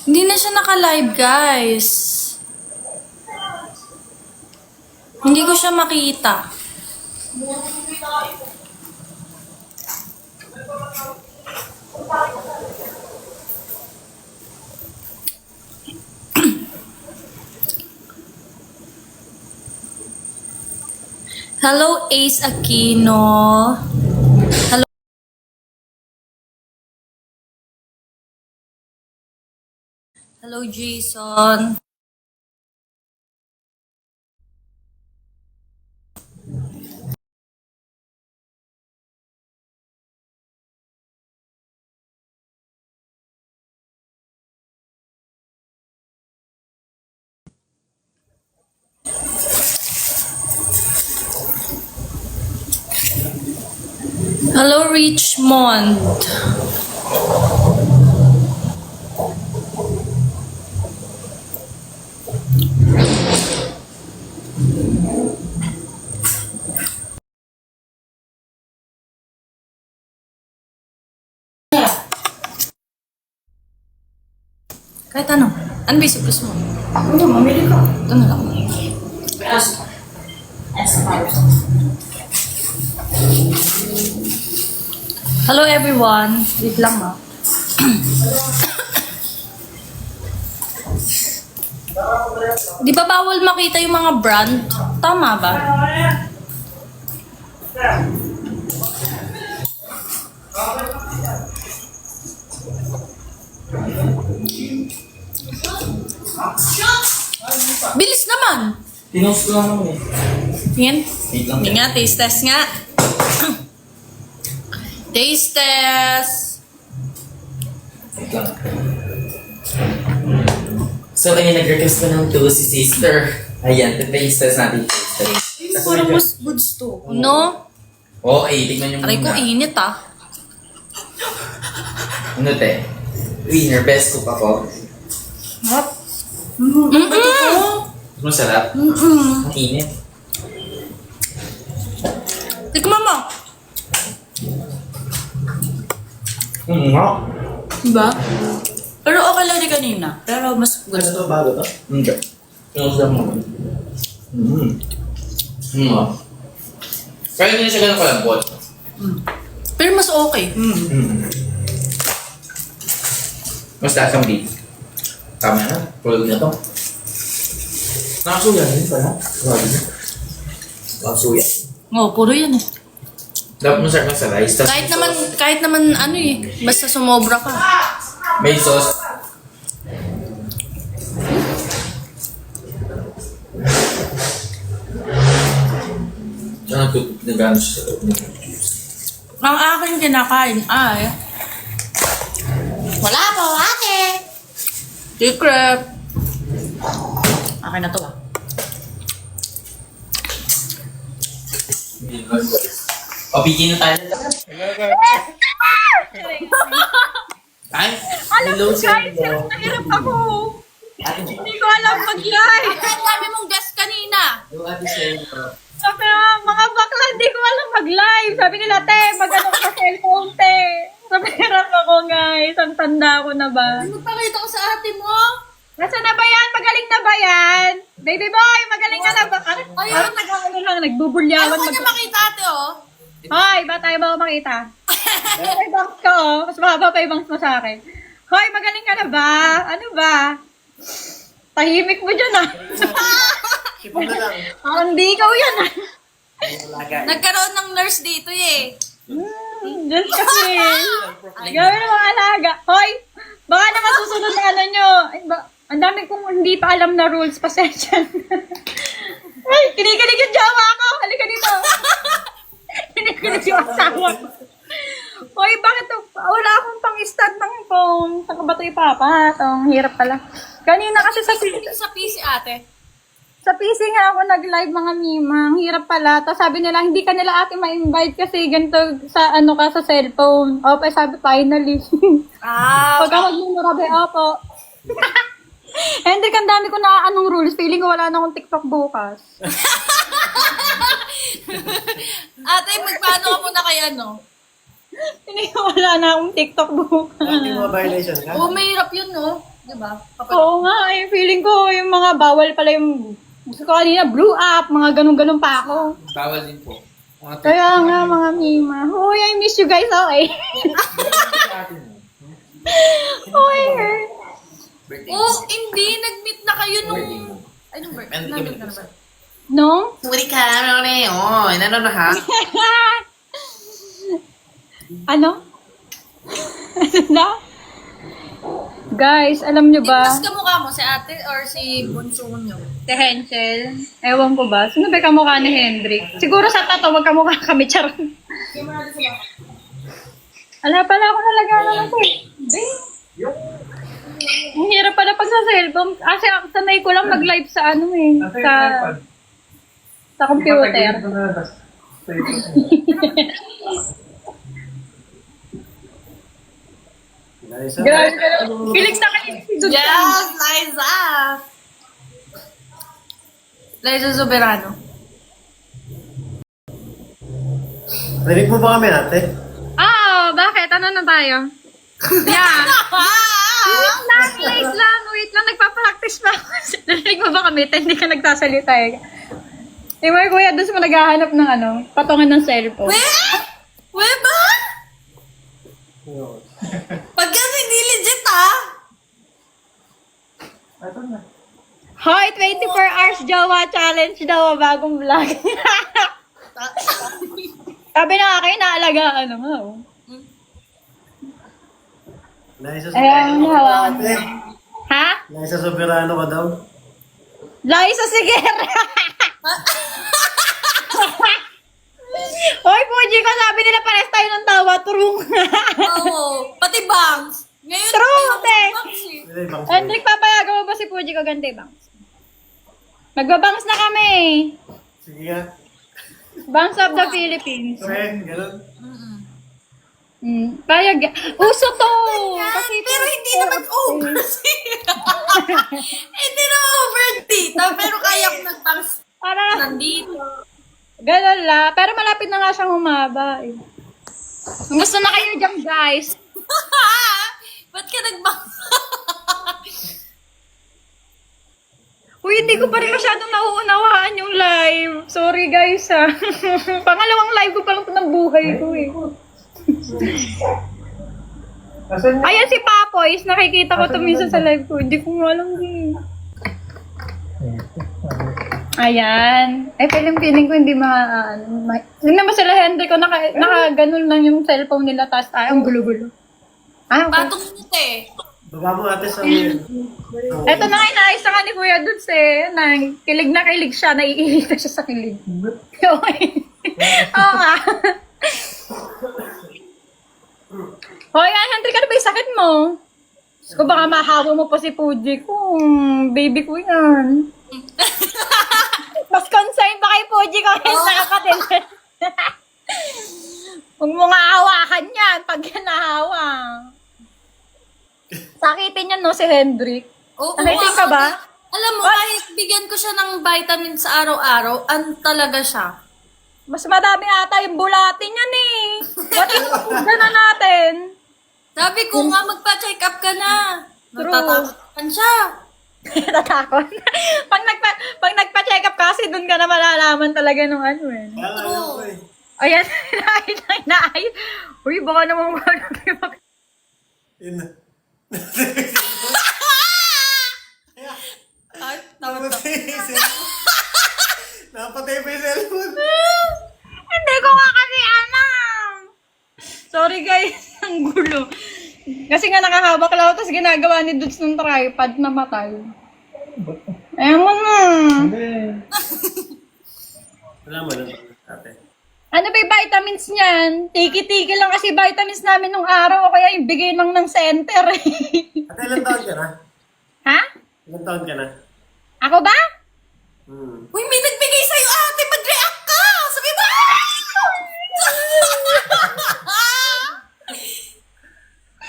Hindi na siya naka-live, guys. Hindi ko siya makita. Hello, Ace Aquino. Hello. Hello, Jason. Hello, Richmond. Kahit ano. Ano ba yung gusto mo? Ano, mamili ka. Ito na lang. Hello everyone. Wait lang ha. Di ba bawal makita yung mga brand? Tama ba? Bilis naman! Pinost ko lang naman eh. Tingin? Wait lang. Hindi nga, taste test nga. Taste test! Wait lang. So, ayun, nag-request ko ng two si sister. Ayan, taste test natin. Parang mas goods to. No? Oo, tignan nyo muna. Aray ko, init ah. Ano te? Winner, best cook ako. Hap. Masarap. Ang init. Tikman mo. Nga. Diba? Pero okay lang din kanina. Pero mas goods to. Bago to? Hindi. Pinost lang naman. Kaya hindi na siya ganun kalambot. Pero mas okay. Mas taas ang beef. Tama na. Tulog na to. Nakasuya din pala. Grabe na. Nakasuya. Oo, puro yan eh. Dapat masarap na sa rice. Tas Kahit naman ano eh, basta sumobra ka. may sauce. Saan nagano siya sa loob niya? Ang aking kinakain ay... Wala po, ate! Secret! Akin na to ah. O, bigyan na tayo. Ay, Alam hello mo sa guys, hirap na hirap ako. Ate Hindi ko alam mag-live. Ang dami mong guest kanina! Yung ate sa Sabi na, mga bakla, hindi ko alam mag-live. Sabi nila, te, mag-ano ka sa cellphone, te. Sabi, hirap ako, guys. Ang tanda ko na ba? Magpakita ko sa ate mo! Nasaan na ba yan? Magaling na ba yan? Baby boy, magaling ka na ba? Ayun. Parang nag-ano lang, nagbubulyawan. Ayaw ko niya makita ate oh! Hoy, ba tayo ba makita? May bangs ka, oh. Mas mahaba pa yung bangs mo sa akin. Hoy, magaling ka na ba? Ano ba? Tahimik mo dyan, ah. Hindi ikaw yan, ah. Nagkaroon ng nurse dito eh. Diyos kasi. Gawin ng mga alaga. Hoy, baka naman susunod na ano nyo. Ay, ang dami kong hindi pa alam na rules. Pasensya na. Ay, kinikilig yung jowa ko. Halika dito. Kinikilig yung asawa ko. Hoy, bakit to? Wala akong pang-start ng phone. Saan ka ba ito ipapa? Ang hirap pala. Kanina kasi Sa PC ate. sa PC nga ako nag-live mga mima. Ang hirap pala. Tapos sabi nila, hindi ka nila ate ma-invite kasi ganito sa ano ka sa cellphone. Opo, sabi finally. Ah, Pag ako magmumurabe, opo. Hendrik, ang dami ko na anong rules. Feeling ko wala na akong TikTok bukas. ate, magpaano ka muna kay ano? Feeling ko wala na akong TikTok bukas. Hindi mo violation ka? Oo, mahirap yun no. Diba? Oo nga, eh. Feeling ko yung mga bawal pala yung... Gusto ko kanina, blew up, mga ganun-ganun pa ako. Bawal din po. Kaya nga, mga mima. Hoy, I miss you guys, okay? Hoy, Oh, hindi. Nag-meet na kayo nung... Birthday mo. Ay, nung birthday. Ano Nag-meet ka na ba? no? Sorry ka, ano na yun? Ano na ha? Ano? Ano na? Guys, alam nyo ba? Mas kamukha mo, si ate or si bunso nyo? Si Henchel. Ewan ko ba? Sino ba kamukha ni Hendrik? Siguro sa tato, magkamukha kami, charot. Ala pala ako nalagalan ako eh. Ang hirap pala pag sa cellphone. Kasi sanay ko lang mag-live sa ano eh. Sa computer. Guys, feeling sa kayo si Dudan. Yes, Liza! Liza Soberano. Narinig mo ba kami ate? Bakit? Ano na tayo? Yeah. Wait lang. Nagpa-practice pa ako. Narinig mo ba kami? Hindi ka nagsasalita eh. Yung mga kuya, doon sa naghahanap ng patungan ng cellphone. We ba? Pag yan, hindi legit ah! Hoy, 24 hours Jawa challenge daw, bagong vlog. Sabi na akin, naalagaan nga. Ayan, hawakan mo. Ate, Ha? nasa soberano ka daw? Liza, sige! Hoy, Puji ko, sabi nila pares tayo ng tawa, turong. Oo, pati bangs. Ngayon, True, ayaw ko te. ng bangs eh. Hindi, bang Hendrik, papayagan mo ba si Puji ko ganti, bangs? Magbabangs na kami. Sige nga. Bangs of the Philippines. Okay, ganun. Payag. Uso to! Kasi Pero hindi naman over. Hindi naman over, tita. Pero kaya ko nag-bangs Para, nandito. ganun la. Pero malapit na nga siyang humaba eh. Gusto na kayo dyan, guys. Ba't ka nag-bangs? Uy, hindi ko pa rin masyadong nauunawaan yung live. Sorry guys ha. Pangalawang live ko pa lang ito ng buhay ko eh. Ayan si Papoys, nakikita ko ito minsan sa live ko. Hindi ko nga alam eh. Ayan. Ay, feeling ko hindi tingnan mo sila, Henry ko, naka-ganun lang yung cellphone nila, tapos ang gulo-gulo. Ah, okay. Patong mo, te. Baba mo ate sa amin. Eto na nga, inaayos na nga ni Kuya Dudes eh. Kilig na kilig siya, naiirita siya sa kilig. Okay. Oo nga. Hoy, Henry, ano ba yung sakit mo? Kung baka mahawa mo pa si Puji ko. Baby ko yan. Mas concerned pa kay Puji ko sa kapatid. Huwag mo nga hawakan yan pag yan nahawa. Sakitin yan no si Hendrik. Oo, Nakitin ka ba? Alam mo, kahit bigyan ko siya ng vitamin sa araw-araw, talaga siya. Mas madami ata yung bulatin yan eh. What if na natin? Sabi ko nga, magpa-check up ka na. True. Natatakotan siya. Natakot. pag nagpa-check up kasi doon ka na malalaman talaga nung ano eh. Kaya ko eh. Ayan, inaayos. Uy, baka naman Yun na. Ay, tawad ka. Napatay yung cellphone. Napatay pa yung cellphone. Hindi ko nga kasi alam. Sorry guys, ang gulo. Kasi nga nakahawak lang ako, tapos ginagawa ni Dudes ng tripod na matay. Ewan na. Wala mo lang ate. Ano ba yung vitamins niyan? Tiki-tiki lang kasi vitamins namin nung araw, o kaya yung bigay lang ng center. Ate, ilang taon ka na? Ha? Ilang taon ka na? Ako ba? Uy, may nagbigay sa'yo, ate. Mag-react ka. Sabi ba?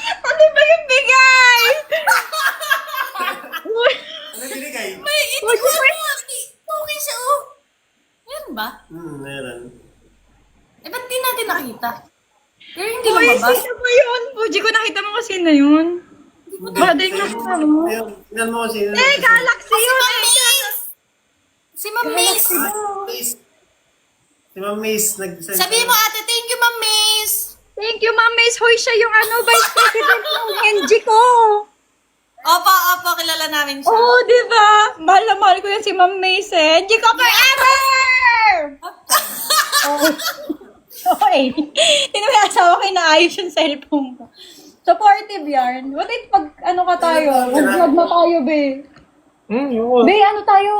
Ano ba yung bigay? Ano binigay? May ito ko okay siya, oh. Yan ba? Meron. Eh, ba't di natin nakita? Pero hindi Uy, lumabas. sino ba yun? Puji ko, nakita mo kasi na yun. Hindi Bading na ka mo. Ayun, tingnan mo sino. Eh, Galaxy yun eh. Si Ma'am Miss. Miss. Si Ma'am Miss. Sabihin mo ate, thank you Ma'am Miss. Thank you, Ma'am Miss. Hoy, siya yung Vice President ng NG ko. Opo, kilala namin siya. Oo, di ba? Mahal na mahal ko yan si Ma'am Miss eh. NG ko forever! Okay. Hindi may asawa ko inaayos yung cellphone ko. Supportive yan. What if pag ano ka tayo? Mag-vlog na tayo, be. Yun. Be, ano tayo?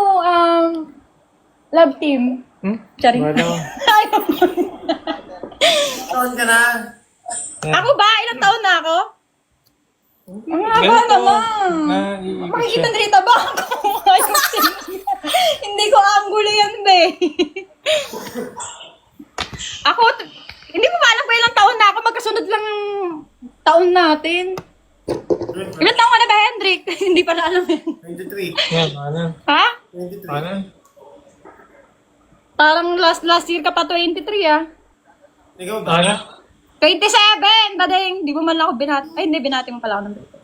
Love team. Charing. Ayaw mo. Taon ka na. Ako ba? Ilang taon na ako? Ang haba naman. Makikita na rito ba ako? Hindi ko angulo yan, be. Ako, hindi mo ba alam kung ilang taon na ako? Magkasunod lang ang taon natin. Ilang taon ka na ba, Hendrik? Hindi pala alam yun. 23. Yan, ano? Ha? 23. Ano? Parang last year ka pa 23 ah. Ikaw ba? Ano? 27! Bading! Di mo man lang ako binati. Ay, hindi, binati mo pala ako ng birthday.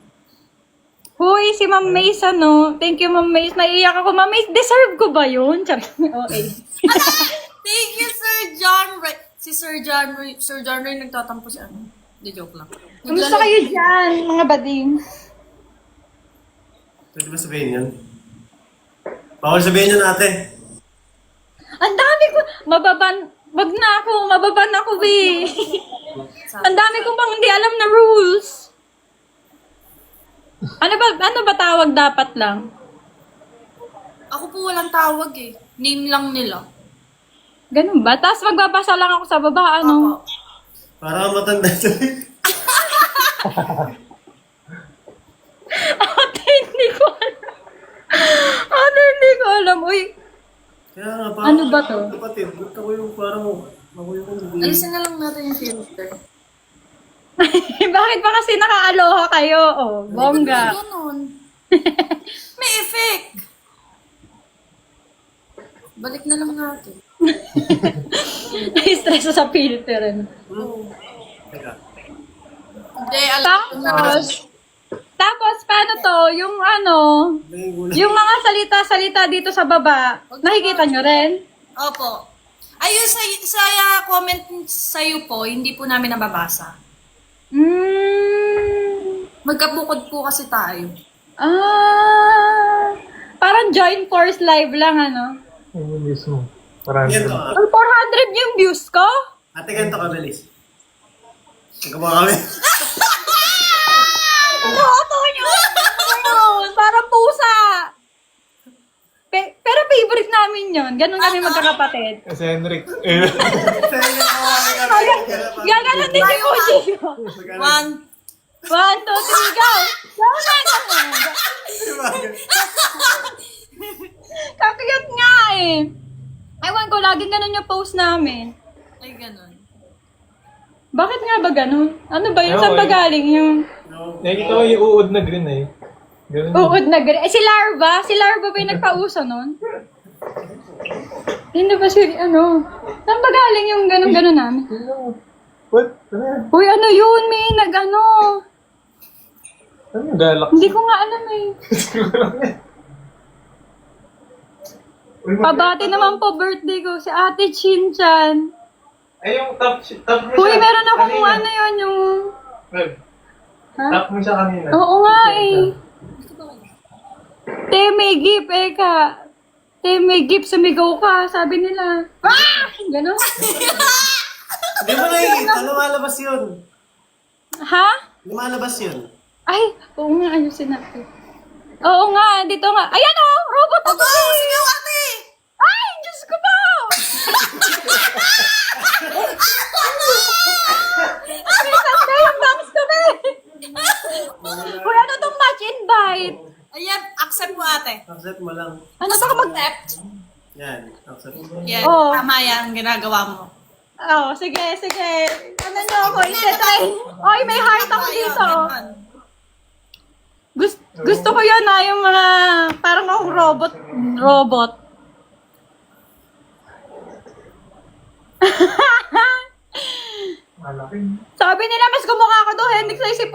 Huy, si Ma'am Mace, ano? Thank you, Ma'am Mace. Naiiyak ako. Ma'am Mace, deserve ko ba yun? Char. Okay. Thank you Sir John Ray. Si Sir John Ray nagtatampo si ano. Di joke lang. Kamusta kayo dyan, mga bading? Pwede ba sabihin yun? Bawal sabihin yun ate. Ang dami ko, wag na ako, mababan ako, be. Ang dami ko pang hindi alam na rules. Ano ba tawag dapat lang? Ako po walang tawag eh. Name lang nila. Ganun ba? Tapos magbabasa lang ako sa baba, ano? Opo. Para matanda ito. Ate, hindi ko alam. Ate, hindi ko alam. Uy, Kaya nga, Ano ba to? Kapatid, ba't ako yung parang ako yung hindi. Alisin na lang natin yung filter. bakit ba kasi naka-aloha kayo? Oh, bongga. Ganun. May effect. Balik na lang natin. Stress sa filter. Ano? Teka. Hindi, alam ko na. Tapos, paano to? Yung ano, May gulay. yung mga salita-salita dito sa baba, nakikita nyo rin? Opo. Ayun, sa comment sa'yo po, hindi po namin nababasa. Magkabukod po kasi tayo. Parang join force live lang, ano? Yung mismo. Parang. Ganito Well, 400 yung views ko? Ate, ganito ka, bilis. Nagkaba kami. Boto nyo! Ayun, parang pusa! Pero favorite namin yun. Ganun kami magkakapatid. Kasi Henrik. Sa'yo na kawain kami. Gaganon din si Fuji. 1, 1, 2, 3, go! Gawin! Kakiyot nga eh. Ewan ko, laging ganun yung post namin. ay ganun. Bakit nga ba ganun? Ano ba yun? Ewan Saan ba eh. galing yung Nakikita ko yung uod na green eh. Ganun. uod na gano'n? Eh, si Larva? Si Larva ba yung nagpauso nun? Hindi ba si, ano? Saan ba galing yung ganun-ganun namin? What? Ano yan? Uy, ano yun, may nag-ano? Ano yung galak? Hindi ko nga alam eh. Pabati naman po birthday ko si Ate Chinchan. Ay, yung top mo Uy, siya. meron akong Kanina. ano yun, yung... Well, Ha? top mo siya kanina. Oo nga eh. Te, may gift, Eka. Te, may gift, sumigaw ka, sabi nila. Ah! Ganon. Hindi mo nakikita, lumalabas yun. Ha? Lumalabas yun. Ay, oo nga, ayusin natin. Oo nga, dito nga. Ayan o, robot ako. Sigaw ate! Ay, Diyos ko po! Ay, saan yung box ko ba? Uy, ano tong match invite? Ayan, accept mo ate. Accept mo lang. Ano ba mag... Yan, accept mo. Yan, Oo. tama yan ang ginagawa mo. Oh, sige, sige. Ano nyo ako, ite-try. Oy, may heart ako dito. Oh. Gusto ko yan yung mga parang akong robot. Malaki. Sabi nila mas gumukha ako doon, Hendrik sa isip